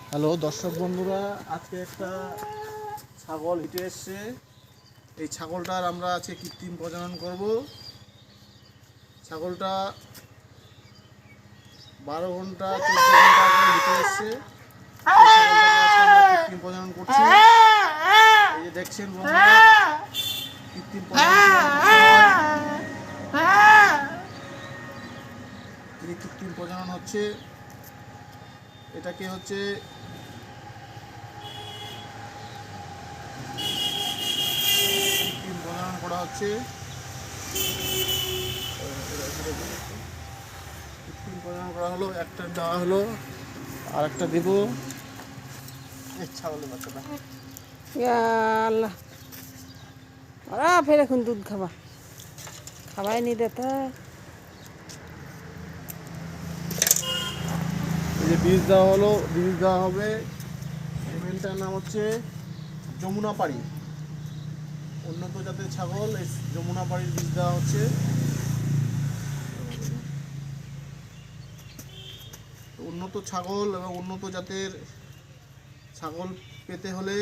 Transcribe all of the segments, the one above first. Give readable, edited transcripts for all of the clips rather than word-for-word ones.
Hello দর্শক বন্ধুরা, আজকে একটা ছাগল হিটে এসছে। এই ছাগলটার আমরা আজকে কৃত্রিম প্রজনন করব। ছাগলটা 12 ঘন্টা 14 ঘন্টা আগে হিটে এসছে। ছাগলটাকে আজকে আমরা কৃত্রিম প্রজনন করছি। এই যে দেখছেন বন্ধুরা, কৃত্রিম প্রজনন কৃত্রিম প্রজনন হচ্ছে। এটাকে হচ্ছে কৃত্রিম প্রজনন করা হচ্ছে। কৃত্রিম প্রজনন করা হলো, একটা দেওয়া হলো, আর একটা দেব। ছাগলের বাচ্চাটা ওরা ফের এখন দুধ খাবাই নি দেতা। এই যে বীজ দেওয়া হলো, বীজ দেওয়া হবে। ফিমেলটার নাম হচ্ছে যমুনা পাড়ি, উন্নত জাতের ছাগল। এই যমুনা পাড়ির বীজ দেওয়া হচ্ছে। উন্নত ছাগল এবং উন্নত জাতের ছাগল পেতে হলে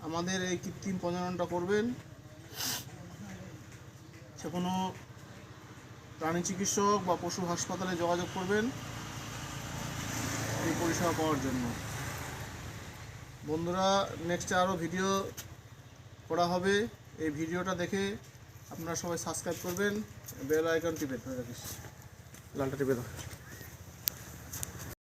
আমাদের এই কৃত্রিম প্রজননটা করবেন। সে কোনো প্রাণী চিকিৎসক বা পশু হাসপাতালে যোগাযোগ করবেন এই পরিষেবা পাওয়ার জন্য। বন্ধুরা, নেক্সটে আরও ভিডিও করা হবে। এই ভিডিওটা দেখে আপনারা সবাই সাবস্ক্রাইব করবেন, বেল আইকন টিপে রাখিস, লালটা টিপে দাও।